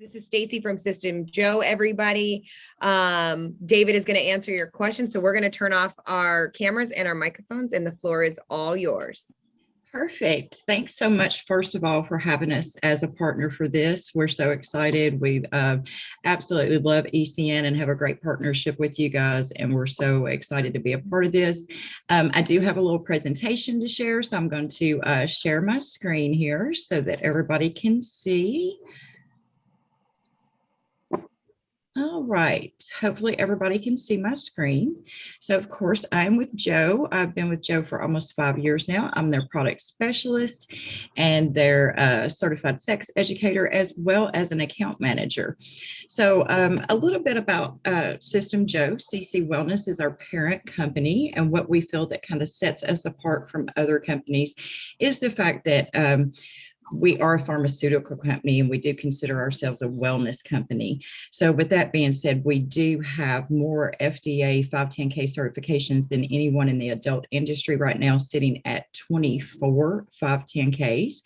This is Stacy from System Joe, everybody. David is going to answer your questions. So we're going to turn off our cameras and our microphones, and the floor is all yours. Perfect. Thanks so much, first of all, for having us as a partner for this. We're so excited. We absolutely love ECN and have a great partnership with you guys, and we're so excited to be a part of this. I do have a little presentation to share, so I'm going to share my screen here so that everybody can see. All right, hopefully everybody can see my screen. So of course, I'm with Joe. I've been with Joe for almost 5 years now. I'm their product specialist and their certified sex educator, as well as an account manager. So a little bit about System Joe. CC Wellness is our parent company, and what we feel that kind of sets us apart from other companies is the fact that we are a pharmaceutical company, and we do consider ourselves a wellness company. So with that being said, we do have more FDA 510K certifications than anyone in the adult industry right now, sitting at 24 510Ks.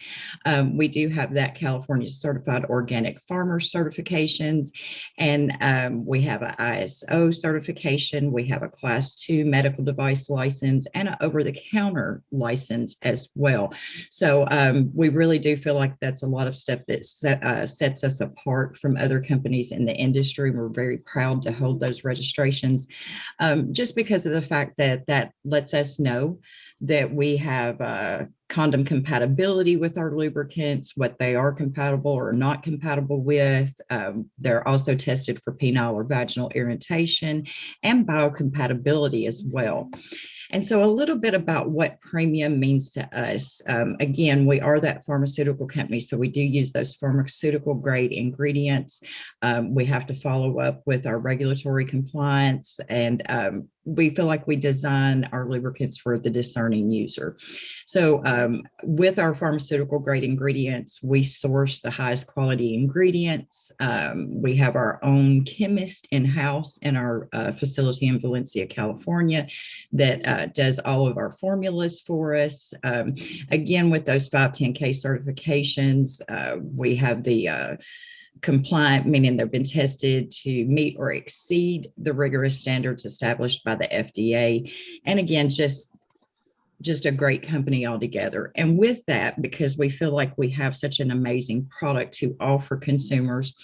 We do have that California Certified Organic Farmer certifications, and we have an ISO certification. We have a Class 2 medical device license and an over-the-counter license as well. So we really do feel like that's a lot of stuff that sets us apart from other companies in the industry. We're very proud to hold those registrations, just because of the fact that that lets us know that we have condom compatibility with our lubricants, what they are compatible or not compatible with. They're also tested for penile or vaginal irritation and biocompatibility as well. And so a little bit about what premium means to us. Again, we are that pharmaceutical company, so we do use those pharmaceutical grade ingredients. We have to follow up with our regulatory compliance, and we feel like we design our lubricants for the discerning user. So with our pharmaceutical grade ingredients, we source the highest quality ingredients. We have our own chemist in-house in our facility in Valencia, California, that does all of our formulas for us. Again, with those 510K certifications, we have the compliant, meaning they've been tested to meet or exceed the rigorous standards established by the FDA. And again, just a great company altogether. And with that, because we feel like we have such an amazing product to offer consumers,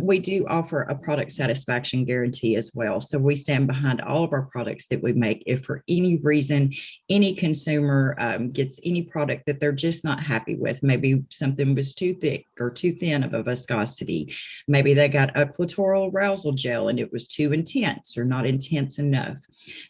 we do offer a product satisfaction guarantee as well. So we stand behind all of our products that we make. If for any reason, any consumer gets any product that they're just not happy with, maybe something was too thick or too thin of a viscosity, maybe they got a clitoral arousal gel and it was too intense or not intense enough.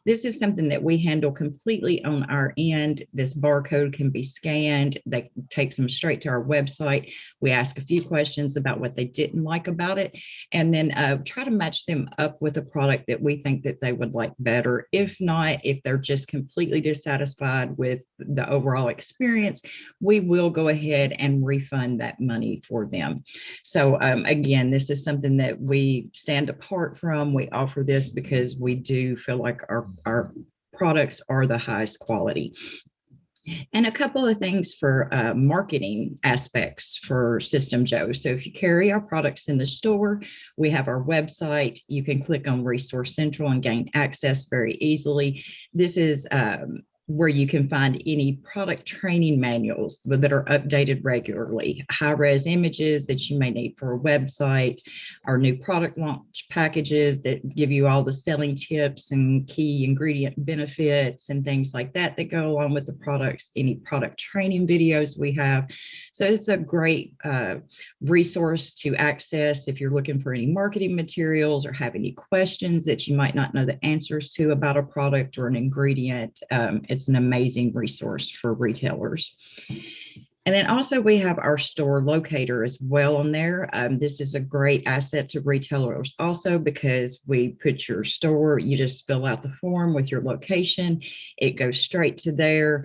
This is something that we handle completely on our end. This barcode can be scanned. That takes them straight to our website. We ask a few questions about what they didn't like about it, and then try to match them up with a product that we think that they would like better. If not, if they're just completely dissatisfied with the overall experience, we will go ahead and refund that money for them. So again, this is something that we stand apart from. We offer this because we do feel like our products are the highest quality. And a couple of things for marketing aspects for System Joe. So if you carry our products in the store, we have our website. You can click on Resource Central and gain access very easily. This is where you can find any product training manuals that are updated regularly, high-res images that you may need for a website, our new product launch packages that give you all the selling tips and key ingredient benefits and things like that that go along with the products, any product training videos we have. So it's a great resource to access if you're looking for any marketing materials or have any questions that you might not know the answers to about a product or an ingredient. It's an amazing resource for retailers. And then also we have our store Locator as well on there. This is a great asset to retailers also because we put your store, you just fill out the form with your location. It goes straight to there.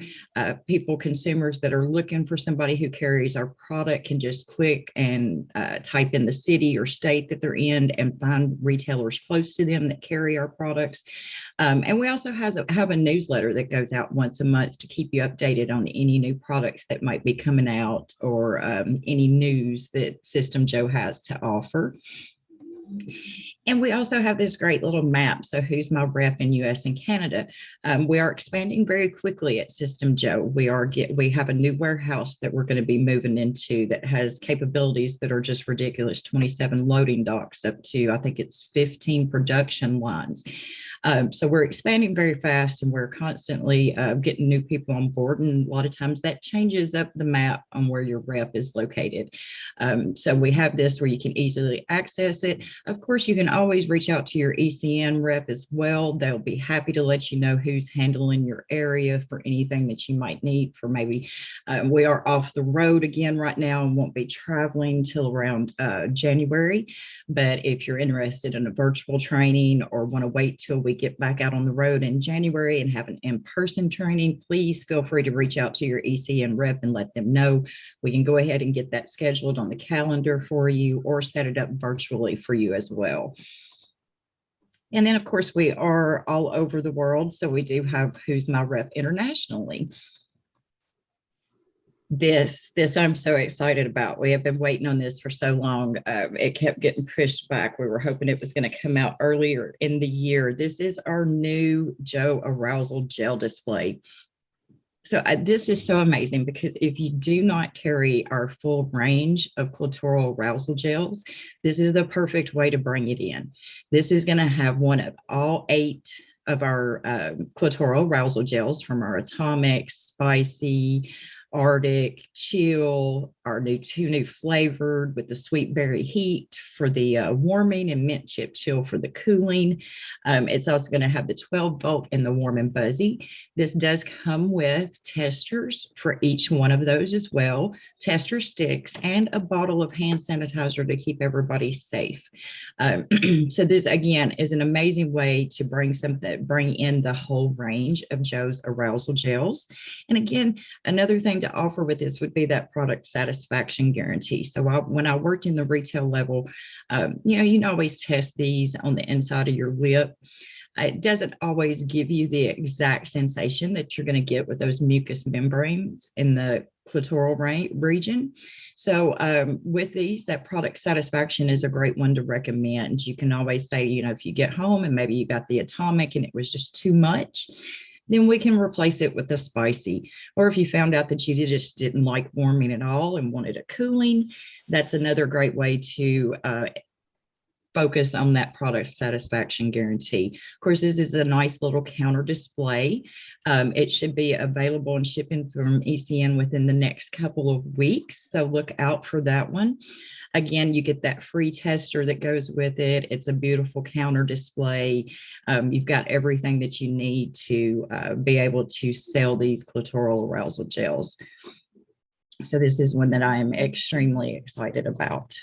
People, consumers that are looking for somebody who carries our product can just click and type in the city or state that they're in and find retailers close to them that carry our products. And we also have a newsletter that goes out once a month to keep you updated on any new products that might be coming coming out or any news that System Joe has to offer. And we also have this great little map. So who's my rep in US and Canada? We are expanding very quickly at System Joe. We have a new warehouse that we're going to be moving into that has capabilities that are just ridiculous. 27 loading docks up to, I think it's 15 production lines. So we're expanding very fast, and we're constantly getting new people on board. And a lot of times that changes up the map on where your rep is located. So we have this where you can easily access it. Of course, you can always reach out to your ECN rep as well. They'll be happy to let you know who's handling your area for anything that you might need for maybe. We are off the road again right now and won't be traveling till around January. But if you're interested in a virtual training or want to wait till we get back out on the road in January and have an in-person training, please feel free to reach out to your ECN rep and let them know. We can go ahead and get that scheduled on the calendar for you or set it up virtually for you as well. And then, of course, we are all over the world. So we do have Who's My Rep internationally. This I'm so excited about. We have been waiting on this for so long. It kept getting pushed back. We were hoping it was going to come out earlier in the year. This is our new Joe Arousal Gel Display. So this is so amazing because if you do not carry our full range of clitoral arousal gels, this is the perfect way to bring it in. This is going to have one of all 8 of our clitoral arousal gels from our Atomic, Spicy, Arctic, Chill, our 2 new flavored with the sweet berry heat for the warming and mint chip chill for the cooling. It's also going to have the 12 volt and the warm and buzzy. This does come with testers for each one of those as well, tester sticks, and a bottle of hand sanitizer to keep everybody safe. So this again is an amazing way to bring in the whole range of Joe's arousal gels. And again, another thing to offer with this would be that product satisfaction guarantee. So when I worked in the retail level, you can always test these on the inside of your lip. It doesn't always give you the exact sensation that you're going to get with those mucous membranes in the clitoral region. So with these, that product satisfaction is a great one to recommend. You can always say, if you get home and maybe you got the Atomic and it was just too much, then we can replace it with the Spicy. Or if you found out that you just didn't like warming at all and wanted a cooling, that's another great way to focus on that product satisfaction guarantee. Of course, this is a nice little counter display. It should be available and shipping from ECN within the next couple of weeks. So look out for that one. Again, you get that free tester that goes with it. It's a beautiful counter display. You've got everything that you need to be able to sell these clitoral arousal gels. So this is one that I am extremely excited about.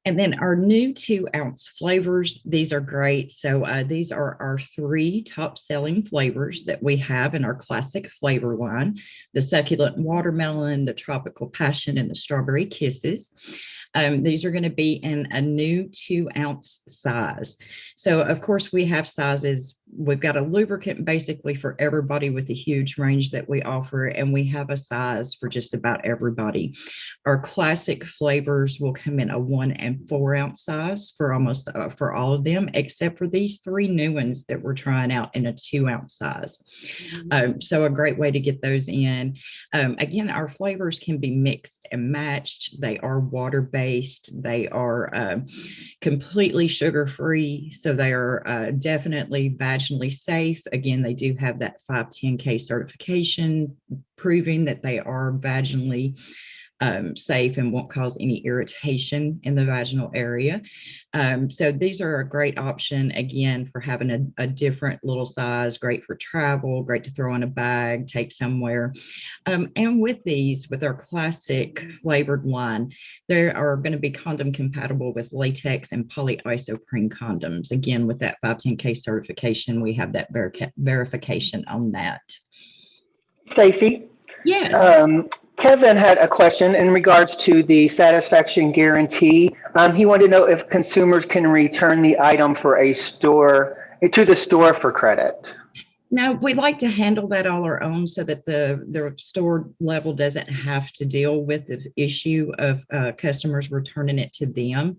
And then our new 2-ounce flavors, these are great. So these are our 3 top selling flavors that we have in our classic flavor line: the succulent watermelon, the tropical passion, and the strawberry kisses. These are going to be in a new 2-ounce size. So of course we have sizes. We've got a lubricant basically for everybody with a huge range that we offer, and we have a size for just about everybody. Our classic flavors will come in a 1 and 4-ounce size for almost for all of them, except for these 3 new ones that we're trying out in a 2-ounce size. So a great way to get those in. Again, our flavors can be mixed and matched. They are water-based. They are completely sugar-free. So they are definitely vaginally safe. Again, they do have that 510K certification proving that they are vaginally safe and won't cause any irritation in the vaginal area. So these are a great option, again, for having a different little size, great for travel, great to throw in a bag, take somewhere. And with these, with our classic flavored line, they are going to be condom compatible with latex and polyisoprene condoms. Again, with that 510K certification, we have that verification on that. Stacy? Yes. Kevin had a question in regards to the satisfaction guarantee. He wanted to know if consumers can return the item to the store for credit. No, we like to handle that all our own so that the store level doesn't have to deal with the issue of customers returning it to them.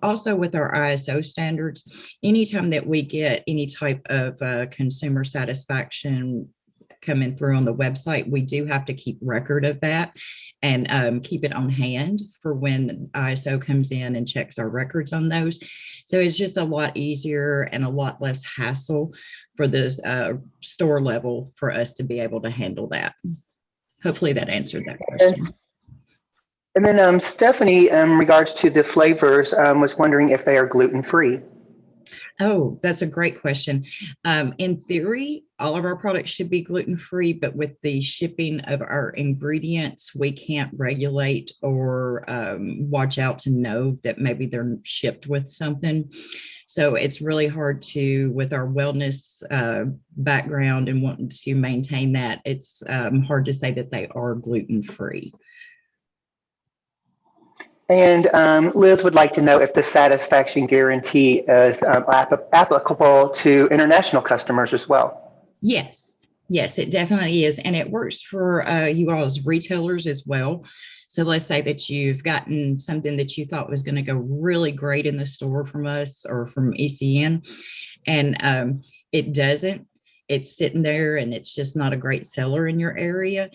Also with our ISO standards, anytime that we get any type of consumer satisfaction coming through on the website, we do have to keep record of that and keep it on hand for when ISO comes in and checks our records on those. So it's just a lot easier and a lot less hassle for this store level for us to be able to handle that. Hopefully that answered that question. And then Stephanie, in regards to the flavors, was wondering if they are gluten-free. Oh, that's a great question. In theory, all of our products should be gluten-free, but with the shipping of our ingredients, we can't regulate or watch out to know that maybe they're shipped with something. So it's really hard to, with our wellness background and wanting to maintain that, it's hard to say that they are gluten-free. And Liz would like to know if the satisfaction guarantee is applicable to international customers as well. Yes, yes, it definitely is. And it works for you all as retailers as well. So let's say that you've gotten something that you thought was going to go really great in the store from us or from ECN, and it doesn't. It's sitting there and it's just not a great seller in your area.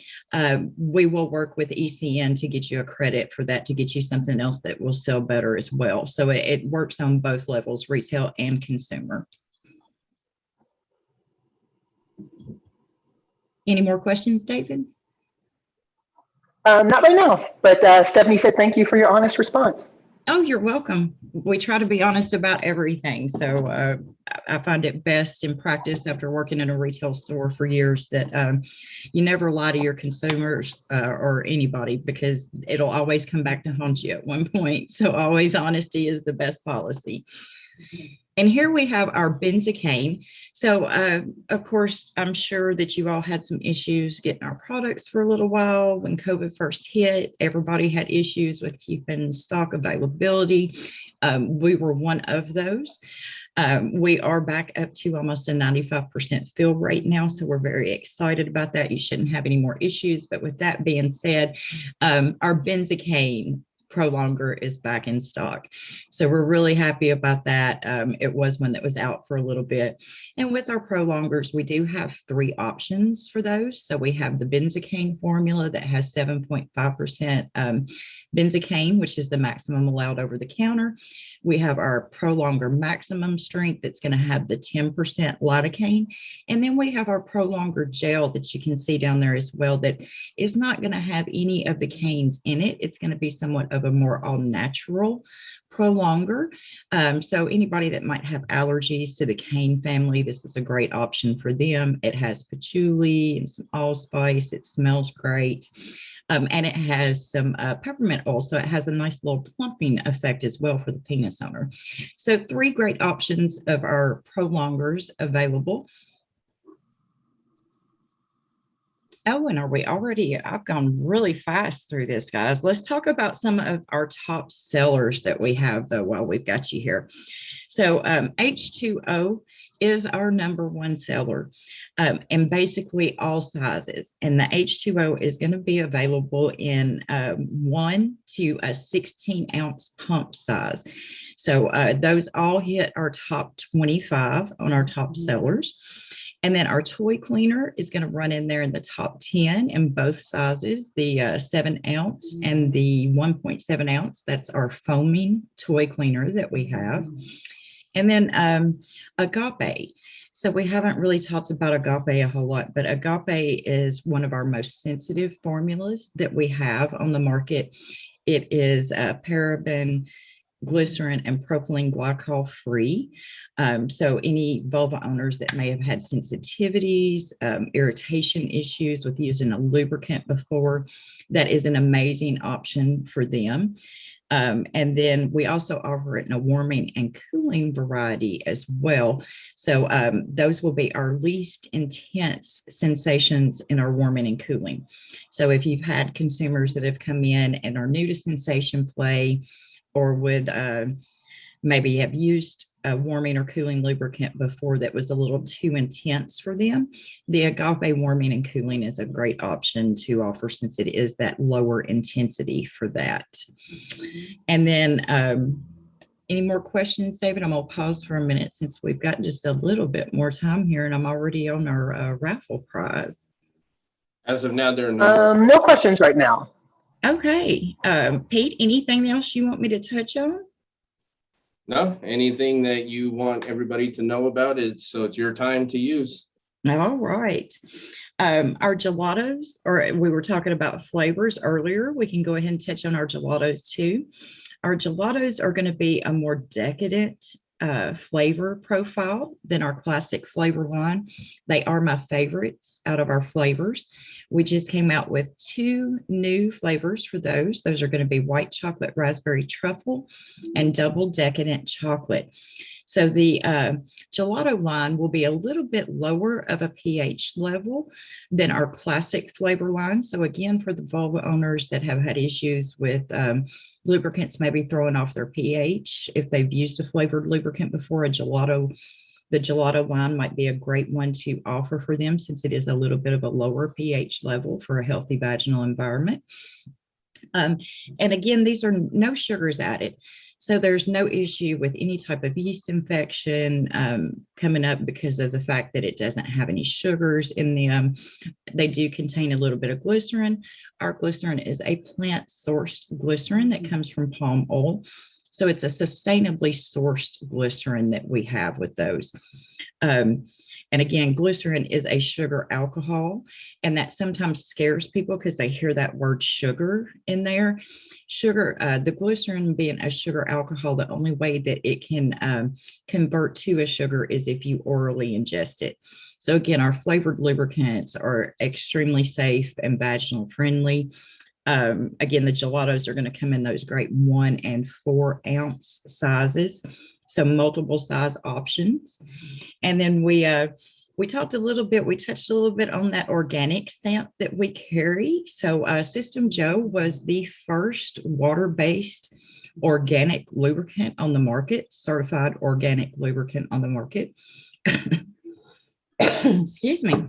We will work with ECN to get you a credit for that, to get you something else that will sell better as well. So it works on both levels, retail and consumer. Any more questions, David? Not right now, but Stephanie said thank you for your honest response. Oh, you're welcome. We try to be honest about everything. So I find it best in practice after working in a retail store for years that you never lie to your consumers or anybody, because it'll always come back to haunt you at one point. So always honesty is the best policy. And here we have our benzocaine. So of course, I'm sure that you all had some issues getting our products for a little while. When COVID first hit, everybody had issues with keeping stock availability. We were one of those. We are back up to almost a 95% fill rate now, so we're very excited about that. You shouldn't have any more issues. But with that being said, our benzocaine prolonger is back in stock. So we're really happy about that. It was one that was out for a little bit. And with our prolongers, we do have 3 options for those. So we have the benzocaine formula that has 7.5% benzocaine, which is the maximum allowed over the counter. We have our prolonger maximum strength that's going to have the 10% lidocaine. And then we have our prolonger gel that you can see down there as well, that is not going to have any of the canes in it. It's going to be somewhat of a more all-natural prolonger. So anybody that might have allergies to the cane family, this is a great option for them. It has patchouli and some allspice. It smells great. And it has some peppermint oil, so it has a nice little plumping effect as well for the penis owner. So 3 great options of our prolongers available. Oh, and are we already? I've gone really fast through this, guys. Let's talk about some of our top sellers that we have, though, while we've got you here. So H2O is our #1 seller, and basically all sizes. And the H2O is going to be available in 1 to a 16-ounce pump size. So those all hit our top 25 on our top sellers. And then our toy cleaner is going to run in there in the top 10 in both sizes, the 7-ounce and the 1.7 ounce. That's our foaming toy cleaner that we have. And then Agape. So we haven't really talked about Agape a whole lot, but Agape is one of our most sensitive formulas that we have on the market. It is paraben, glycerin, and propylene glycol free. So any vulva owners that may have had sensitivities, irritation issues with using a lubricant before, that is an amazing option for them. And then we also offer it in a warming and cooling variety as well. So those will be our least intense sensations in our warming and cooling. So if you've had consumers that have come in and are new to sensation play, or would maybe have used a warming or cooling lubricant before that was a little too intense for them, the Agave warming and cooling is a great option to offer since it is that lower intensity for that. And then any more questions, David? I'm going to pause for a minute since we've got just a little bit more time here and I'm already on our raffle prize. As of now, there are no No questions right now. Okay. Pete, anything else you want me to touch on? No, anything that you want everybody to know about is, so it's your time to use. All right. Our gelatos, or we were talking about flavors earlier. We can go ahead and touch on our gelatos too. Our gelatos are going to be a more decadent flavor profile than our classic flavor line. They are my favorites out of our flavors. We just came out with 2 new flavors for those. Those are going to be white chocolate raspberry truffle and double decadent chocolate. So the gelato line will be a little bit lower of a pH level than our classic flavor line. So again, for the vulva owners that have had issues with lubricants maybe throwing off their pH, if they've used a flavored lubricant before, the gelato line might be a great one to offer for them since it is a little bit of a lower pH level for a healthy vaginal environment. And again, these are no sugars added. So there's no issue with any type of yeast infection coming up because of the fact that it doesn't have any sugars in them. They do contain a little bit of glycerin. Our glycerin is a plant-sourced glycerin that comes from palm oil. So it's a sustainably sourced glycerin that we have with those. And again, glycerin is a sugar alcohol, and that sometimes scares people because they hear that word sugar in there. Sugar, the glycerin being a sugar alcohol, the only way that it can convert to a sugar is if you orally ingest it. So again, our flavored lubricants are extremely safe and vaginal friendly. Again, the gelatos are going to come in those great 1 and 4 ounce sizes. So multiple size options. And then we touched a little bit on that organic stamp that we carry. So System Joe was the first water-based organic lubricant on the market, certified organic lubricant on the market. Excuse me.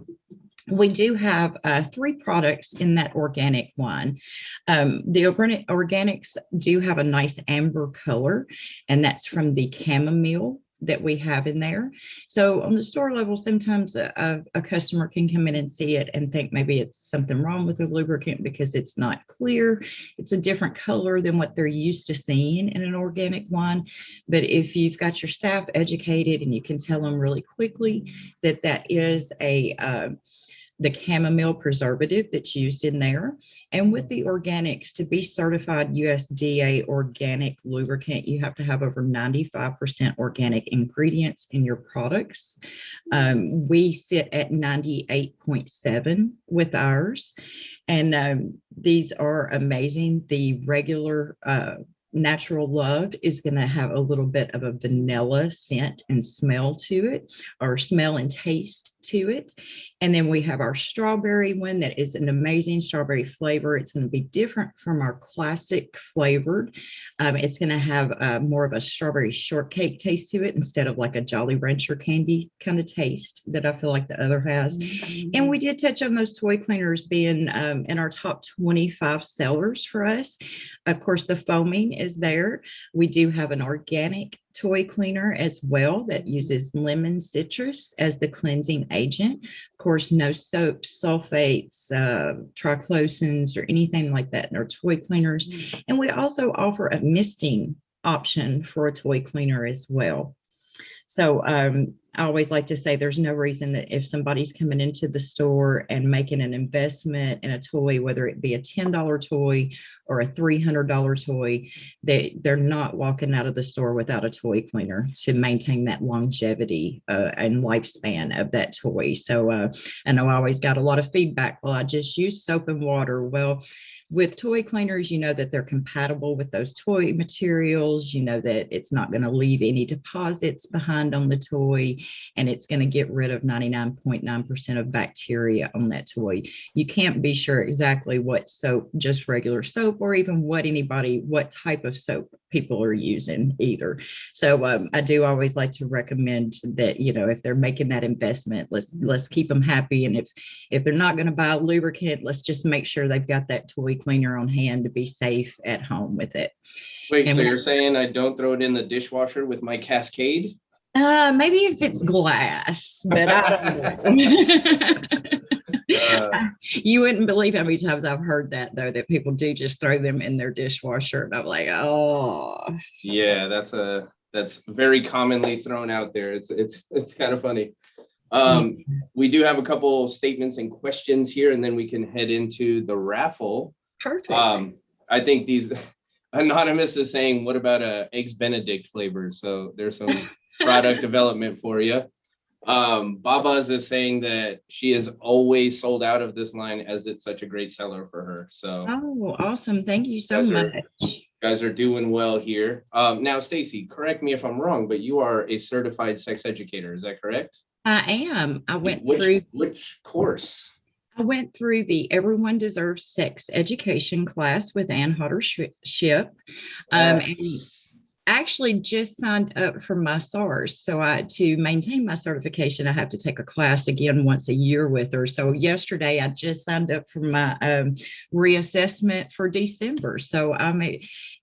We do have 3 products in that organic line. The organics do have a nice amber color, and that's from the chamomile that we have in there. So on the store level, sometimes a customer can come in and see it and think maybe it's something wrong with the lubricant because it's not clear. It's a different color than what they're used to seeing in an organic line. But if you've got your staff educated and you can tell them really quickly that that is the chamomile preservative that's used in there. And with the organics, to be certified USDA organic lubricant, you have to have over 95% organic ingredients in your products. We sit at 98.7 with ours. And these are amazing. The regular Natural Love is going to have a little bit of a vanilla scent and smell to it, or smell and taste to it. And then we have our strawberry one that is an amazing strawberry flavor. It's going to be different from our classic flavored. It's going to have more of a strawberry shortcake taste to it instead of like a Jolly Rancher candy kind of taste that I feel like the other has. Mm-hmm. And we did touch on those toy cleaners being in our top 25 sellers for us. Of course, the foaming is there. We do have an organic toy cleaner as well that uses lemon citrus as the cleansing agent. Of course, no soaps, sulfates, triclosans, or anything like that in our toy cleaners. And we also offer a misting option for a toy cleaner as well. So I always like to say there's no reason that if somebody's coming into the store and making an investment in a toy, whether it be a $10 toy or a $300 toy, they're not walking out of the store without a toy cleaner to maintain that longevity and lifespan of that toy. So I know I always got a lot of feedback. Well, I just use soap and water. Well, with toy cleaners, you know that they're compatible with those toy materials. You know that it's not going to leave any deposits behind on the toy. toy, and it's going to get rid of 99.9% of bacteria on that toy. You can't be sure exactly what soap, just regular soap, or even what type of soap people are using either. So I do always like to recommend that, you know, if they're making that investment, let's keep them happy. And if they're not going to buy a lubricant, let's just make sure they've got that toy cleaner on hand to be safe at home with it. Wait, And so you're saying I don't throw it in the dishwasher with my Cascade? maybe if it's glass, but I don't know. You wouldn't believe how many times I've heard that, though, that people do just throw them in their dishwasher, and I'm like, oh. Yeah, that's very commonly thrown out there. It's kind of funny. We do have a couple statements and questions here, and then we can head into the raffle. Perfect. I think these Anonymous is saying, what about Eggs Benedict flavor? So there's some product development for you. Baba's is saying that she is always sold out of this line as it's such a great seller for her. So oh, awesome. Thank you so much. Guys are doing well here. Now, Stacy, correct me if I'm wrong, but you are a certified sex educator. Is that correct? I am. I went through which course? I went through the Everyone Deserves Sex Education class with Ann Hodder Ship. And actually just signed up for my SARS. So to maintain my certification, I have to take a class again once a year with her. So yesterday I just signed up for my reassessment for December. So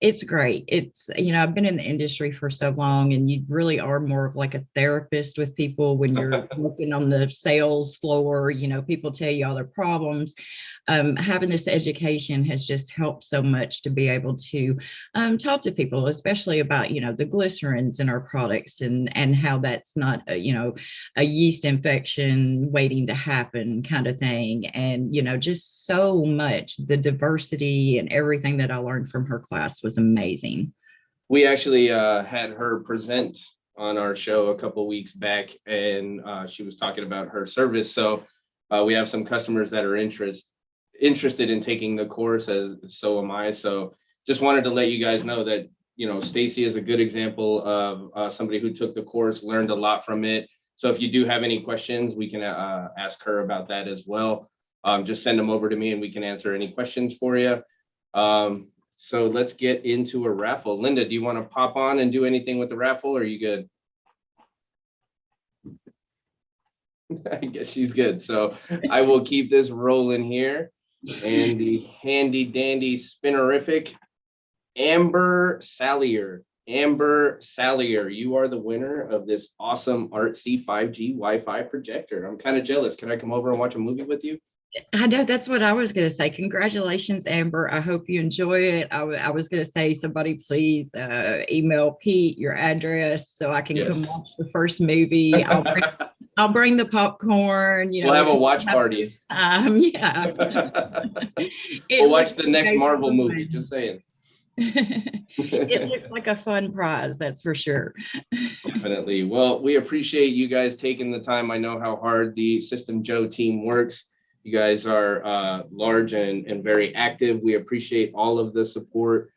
it's great. It's, you know, I've been in the industry for so long, and you really are more of like a therapist with people when you're working on the sales floor. You know, people tell you all their problems. Having this education has just helped so much to be able to talk to people, especially about, you know, the glycerins in our products and how that's not a, you know, a yeast infection waiting to happen kind of thing. And, you know, just so much, the diversity and everything that I learned from her class was amazing. We actually had her present on our show a couple of weeks back, and she was talking about her service. So we have some customers that are interested in taking the course, as so am I. So just wanted to let you guys know that, you know, Stacy is a good example of somebody who took the course, learned a lot from it. So if you do have any questions, we can ask her about that as well. Just send them over to me and we can answer any questions for you. So let's get into a raffle. Linda, do you want to pop on and do anything with the raffle, or are you good? I guess she's good. So I will keep this rolling here. And the handy dandy spinnerific Amber Sallier, you are the winner of this awesome artsy 5G Wi-Fi projector. I'm kind of jealous. Can I come over and watch a movie with you? I know, that's what I was going to say. Congratulations, Amber. I hope you enjoy it. I was going to say, somebody please email Pete your address so I can come watch the first movie. I'll bring the popcorn. You know, we'll have a watch party. Yeah. We'll watch the next Marvel movie. Just saying. It looks like a fun prize, that's for sure. Definitely. Well, we appreciate you guys taking the time. I know how hard the System Joe team works. You guys are large and very active. We appreciate all of the support.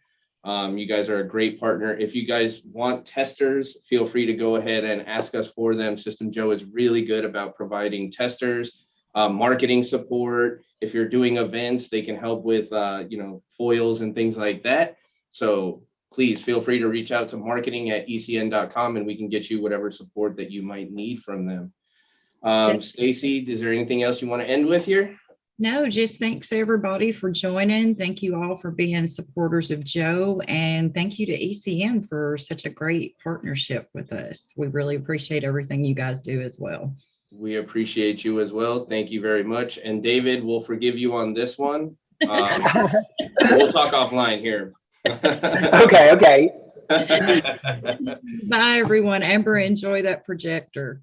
You guys are a great partner. If you guys want testers, feel free to go ahead and ask us for them. System Joe is really good about providing testers, marketing support. If you're doing events, they can help with you know, foils and things like that. So please feel free to reach out to marketing@ecn.com and we can get you whatever support that you might need from them. Stacy, is there anything else you want to end with here? No, just thanks everybody for joining. Thank you all for being supporters of Joe, and thank you to ECN for such a great partnership with us. We really appreciate everything you guys do as well. We appreciate you as well. Thank you very much. And David, we'll forgive you on this one. We'll talk offline here. Okay. Bye, everyone. Amber, enjoy that projector.